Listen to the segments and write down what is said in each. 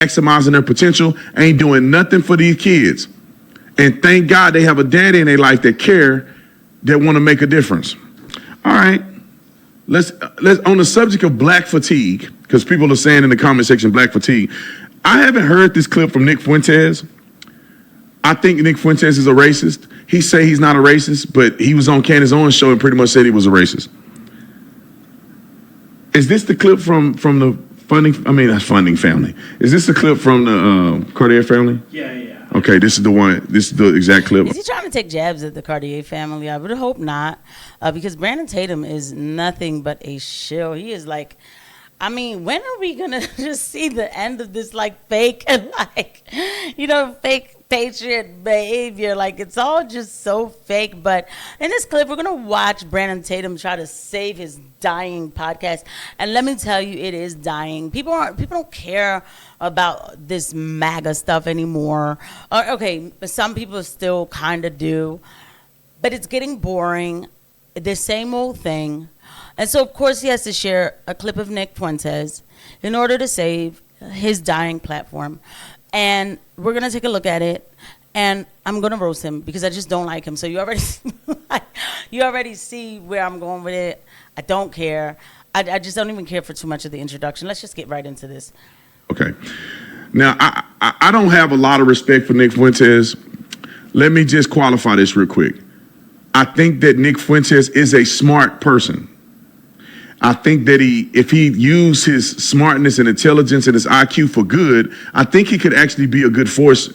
maximizing their potential, ain't doing nothing for these kids. And thank God they have a daddy in their life that care, that want to make a difference. All right, let's on the subject of black fatigue, because people are saying in the comment section black fatigue. I haven't heard this clip from Nick Fuentes. I think Nick Fuentes is a racist. He say he's not a racist, but he was on Candace Owens' show and pretty much said he was a racist. Is this the clip from the Funding family? Is this the clip from the Cartier family? Yeah. Okay, this is the one. This is the exact clip. Is he trying to take jabs at the Cartier family? I would hope not, because Brandon Tatum is nothing but a shill. He is like, I mean, when are we gonna just see the end of this like fake and like, fake patriot behavior? Like, it's all just so fake. But in this clip, we're gonna watch Brandon Tatum try to save his dying podcast, and let me tell you, it is dying. People don't care about this MAGA stuff anymore. Okay, some people still kind of do, but it's getting boring. The same old thing. And so, of course, he has to share a clip of Nick Fuentes in order to save his dying platform. And we're going to take a look at it. And I'm going to roast him because I just don't like him. So you already see where I'm going with it. I don't care. I just don't even care for too much of the introduction. Let's just get right into this. Okay. Now, I don't have a lot of respect for Nick Fuentes. Let me just qualify this real quick. I think that Nick Fuentes is a smart person. I think that if he used his smartness and intelligence and his IQ for good, I think he could actually be a good force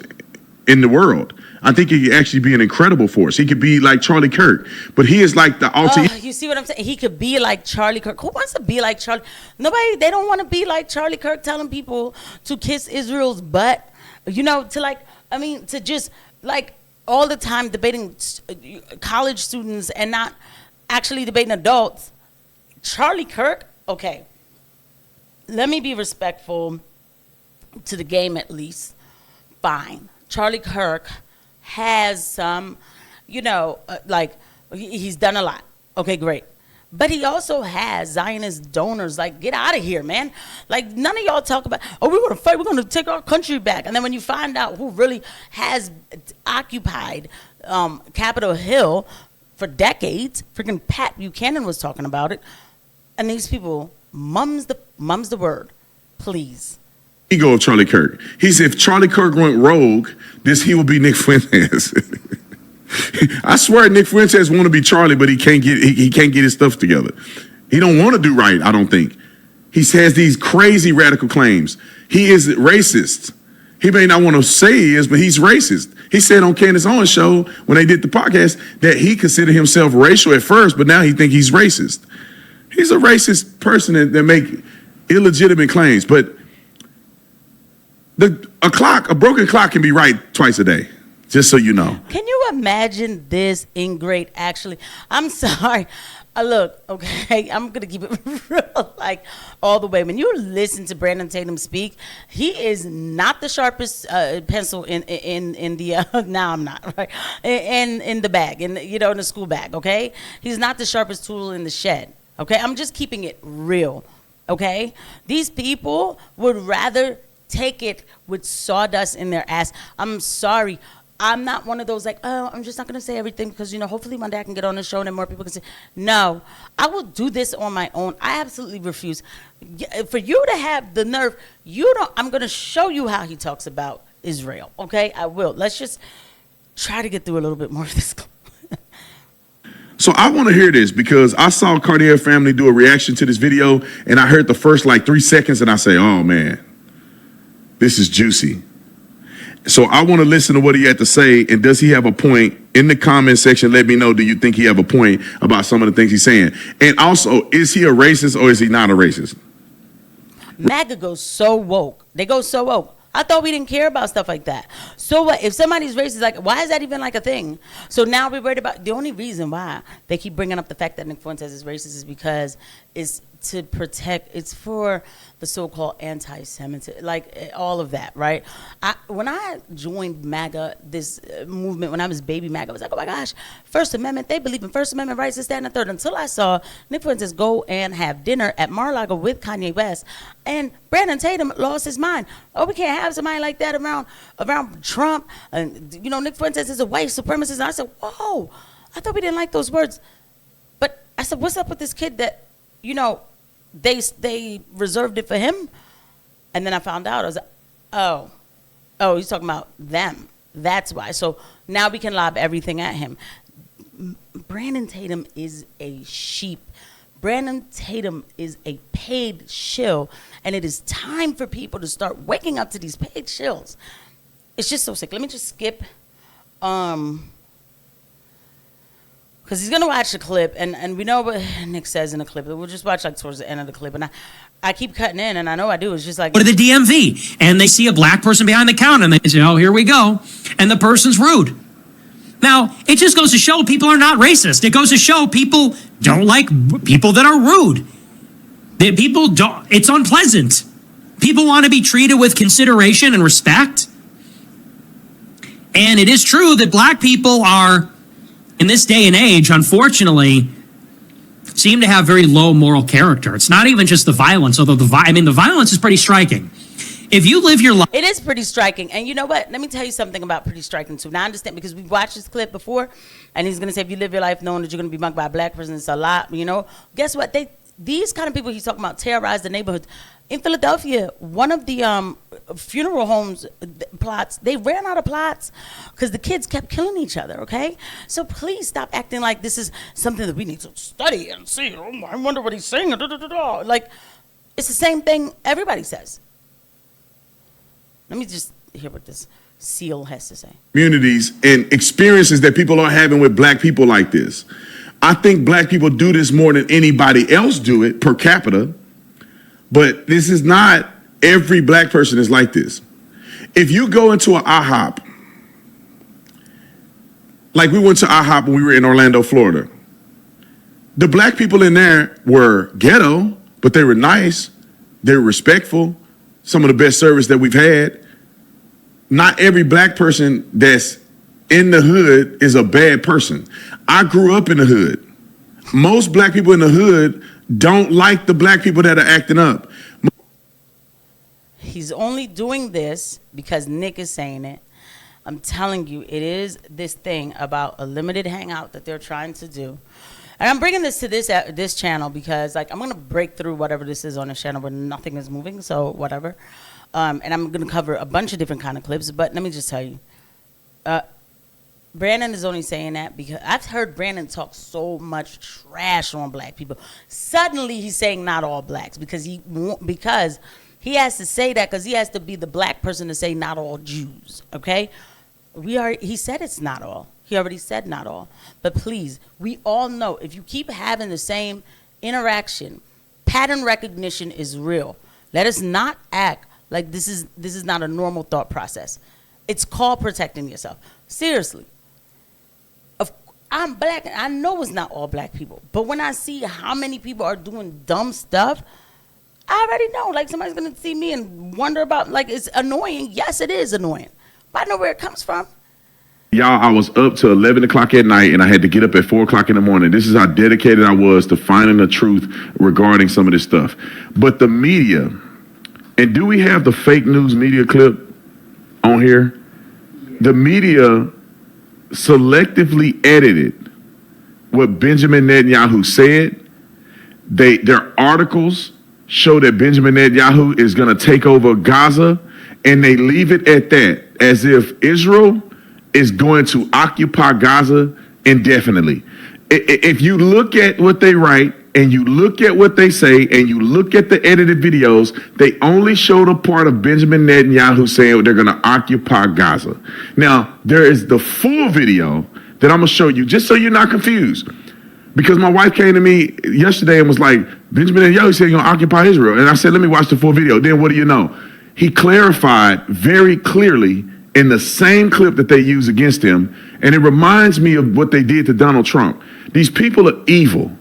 in the world. I think he could actually be an incredible force. He could be like Charlie Kirk, but he is like the alter. You see what I'm saying? He could be like Charlie Kirk. Who wants to be like Charlie? Nobody. They don't want to be like Charlie Kirk, telling people to kiss Israel's butt. To just like all the time debating college students and not actually debating adults. Charlie Kirk, okay, let me be respectful to the game at least. Fine. Charlie Kirk has some, he's done a lot. Okay, great. But he also has Zionist donors. Like, get out of here, man. Like, none of y'all talk about, we're going to fight. We're going to take our country back. And then when you find out who really has occupied Capitol Hill for decades, freaking Pat Buchanan was talking about it. And these people, mum's the word, please. Ego of Charlie Kirk. He said if Charlie Kirk went rogue, he would be Nick Fuentes. I swear Nick Fuentes want to be Charlie, but he can't get his stuff together. He don't want to do right, I don't think. He has these crazy radical claims. He is racist. He may not want to say he is, but he's racist. He said on Candace Owens' show when they did the podcast that he considered himself racial at first, but now he think he's racist. He's a racist person that make illegitimate claims, but a broken clock can be right twice a day, just so you know. Can you imagine this ingrate actually? I'm sorry. Look, okay, I'm going to keep it real, like, all the way. When you listen to Brandon Tatum speak, he is not the sharpest pencil in the, now I'm not, right, in the bag, in the school bag, okay? He's not the sharpest tool in the shed, okay? I'm just keeping it real, okay? These people would rather take it with sawdust in their ass. I'm sorry. I'm not one of those like, I'm just not going to say everything because, hopefully one day I can get on the show and then more people can say, no, I will do this on my own. I absolutely refuse. For you to have the nerve, I'm going to show you how he talks about Israel, okay? I will. Let's just try to get through a little bit more of this. So I want to hear this because I saw Cartier family do a reaction to this video and I heard the first 3 seconds and I say, oh man, this is juicy. So I want to listen to what he had to say, and does he have a point? In the comment section, let me know, do you think he have a point about some of the things he's saying? And also, is he a racist or is he not a racist? MAGA goes so woke. They go so woke. I thought we didn't care about stuff like that. So what? If somebody's racist, like, why is that even like a thing? So now we're worried about, the only reason why they keep bringing up the fact that Nick Fuentes is racist is because it's to protect. It's for the so-called anti-Semitism, like all of that, right? When I joined MAGA, this movement, when I was baby MAGA, I was like, oh my gosh, First Amendment. They believe in First Amendment rights, this, that, and the third. Until I saw Nick Fuentes go and have dinner at Mar-a-Lago with Kanye West, and Brandon Tatum lost his mind. Oh, we can't have somebody like that around Trump. And you know, Nick Fuentes is a white supremacist. And I said, whoa, I thought we didn't like those words. But I said, what's up with this kid that, you know, they reserved it for him? And then I found out, I was like, oh, he's talking about them. That's why. So now we can lob everything at him. Brandon Tatum is a sheep. Brandon Tatum is a paid shill, and it is time for people to start waking up to these paid shills. It's just so sick. Let me just skip, because he's gonna watch the clip, and we know what Nick says in the clip. We'll just watch like towards the end of the clip, and I keep cutting in, and I know I do. It's just like, go to the DMV, and they see a black person behind the counter, and they say, oh, here we go, and the person's rude. Now, it just goes to show people are not racist. It goes to show people don't like people that are rude. That people don't, it's unpleasant. People want to be treated with consideration and respect. And it is true that black people are, in this day and age, unfortunately, seem to have very low moral character. It's not even just the violence, although the violence is pretty striking. If you live your life... It is pretty striking. And you know what? Let me tell you something about pretty striking, too. Now, I understand, because we've watched this clip before, and he's going to say, if you live your life knowing that you're going to be mugged by a black person, it's a lot, you know? Guess what? These kind of people he's talking about terrorize the neighborhoods. In Philadelphia, one of the funeral homes plots, they ran out of plots because the kids kept killing each other, okay? So please stop acting like this is something that we need to study and see. Oh, I wonder what he's saying. Like, it's the same thing everybody says. Let me just hear what this SEAL has to say. Communities and experiences that people are having with black people like this. I think black people do this more than anybody else do it per capita, but this is not every black person is like this. If you go into an IHOP, like we went to IHOP when we were in Orlando, Florida, the black people in there were ghetto, but they were nice, they were respectful, some of the best service that we've had. Not every black person that's in the hood is a bad person. I grew up in the hood. Most black people in the hood don't like the black people that are acting up. He's only doing this because Nick is saying it. I'm telling you, it is this thing about a limited hangout that they're trying to do. And I'm bringing this to this channel because, like, I'm going to break through whatever this is on this channel where nothing is moving, so whatever. And I'm going to cover a bunch of different kind of clips, but let me just tell you. Brandon is only saying that because I've heard Brandon talk so much trash on black people. Suddenly he's saying not all blacks because he has to say that because he has to be the black person to say not all Jews, okay? He said it's not all. He already said not all. But please, we all know if you keep having the same interaction, pattern recognition is real. Let us not act like this is not a normal thought process. It's called protecting yourself. Seriously. I'm black, and I know it's not all black people. But when I see how many people are doing dumb stuff, I already know. Like, somebody's going to see me and wonder about, like, it's annoying. Yes, it is annoying. But I know where it comes from. Y'all, I was up to 11 o'clock at night, and I had to get up at 4 o'clock in the morning. This is how dedicated I was to finding the truth regarding some of this stuff. But the media, and do we have the fake news media clip on here? The media selectively edited what Benjamin Netanyahu said. Their articles show that Benjamin Netanyahu is going to take over Gaza, and they leave it at that, as if Israel is going to occupy Gaza indefinitely. If you look at what they write and you look at what they say and you look at the edited videos, they only show the part of Benjamin Netanyahu saying they're going to occupy Gaza. Now, there is the full video that I'm going to show you just so you're not confused. Because my wife came to me yesterday and was like, Benjamin Netanyahu said he's going to occupy Israel. And I said, let me watch the full video. Then what do you know? He clarified very clearly in the same clip that they use against him. And it reminds me of what they did to Donald Trump. These people are evil.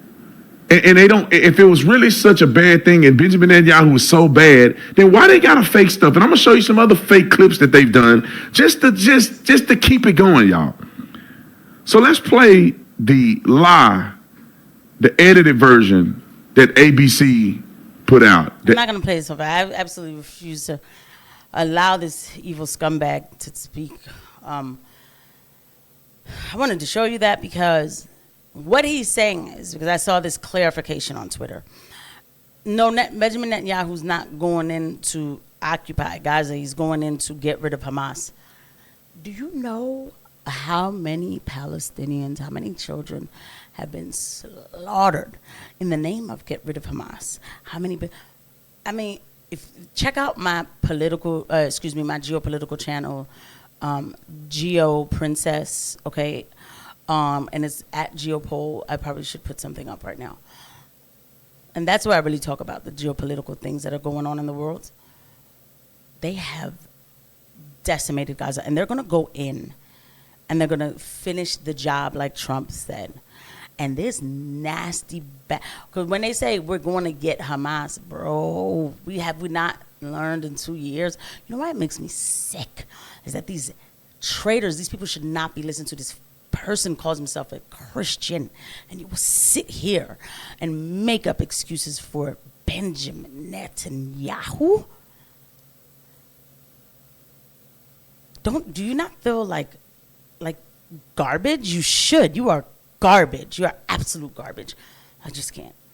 And they don't. If it was really such a bad thing, and Benjamin Netanyahu was so bad, then why they gotta fake stuff? And I'm gonna show you some other fake clips that they've done just to keep it going, y'all. So let's play the lie, the edited version that ABC put out. I'm not going to play this over. I absolutely refuse to allow this evil scumbag to speak. I wanted to show you that because what he's saying is, because I saw this clarification on Twitter. No, Benjamin Netanyahu's not going in to occupy Gaza. He's going in to get rid of Hamas. Do you know how many Palestinians, how many children have been slaughtered in the name of get rid of Hamas? How many? I mean, if check out my political, my geopolitical channel, Geo Princess, okay, and it's at Geopol. I probably should put something up right now, and that's where I really talk about the geopolitical things that are going on in the world. They have decimated Gaza, and they're going to go in. And they're going to finish the job like Trump said. And this nasty because when they say we're going to get Hamas, bro, we not learned in 2 years. You know why it makes me sick? Is that these traitors, these people should not be listening to. This person calls himself a Christian. And you will sit here and make up excuses for Benjamin Netanyahu? Do you not feel like garbage? You should. You are garbage. You are absolute garbage. I just can't.